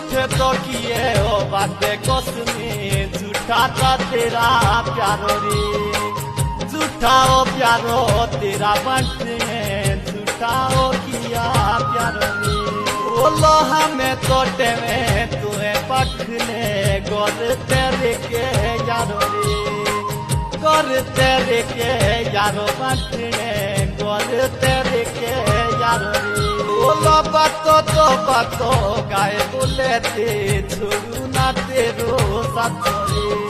झूठे तो किए हो बातें कसमी झूठा था तेरा प्यारो रे झूठा हो प्यारो तेरा बंटे झूठा हो किया प्यारो रे बोलो हमें तोटे में तुम्हें पकने गोर तेरे के यारो रे गोर तेरे के यारो बंटने गोर तेरे के यारो रे बोलो बातो गाए बोले ते छोड़ू ना तेरो साथ रे।